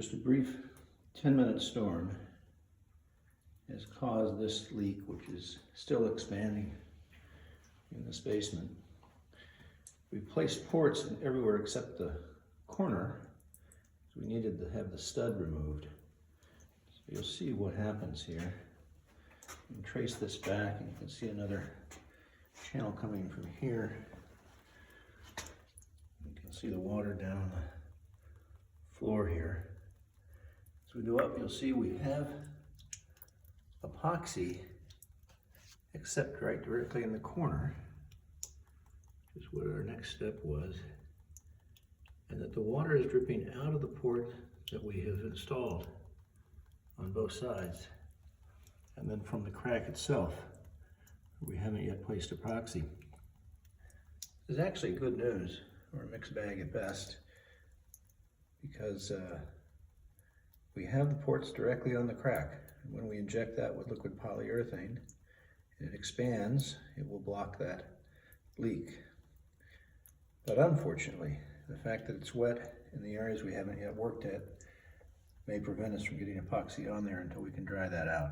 Just a brief 10-minute storm has caused this leak, which is still expanding in this basement. We've placed ports everywhere except the corner, so we needed to have the stud removed. So you'll see what happens here. You can trace this back and you can see another channel coming from here. You can see the water down the floor here. As we go up, you'll see we have epoxy, except right directly in the corner, which is what our next step was, and that the water is dripping out of the port that we have installed on both sides, and then from the crack itself, we haven't yet placed epoxy. This is actually good news, or a mixed bag at best, because we have the ports directly on the crack. And when we inject that with liquid polyurethane, and it expands, it will block that leak. But unfortunately, the fact that it's wet in the areas we haven't yet worked at may prevent us from getting epoxy on there until we can dry that out.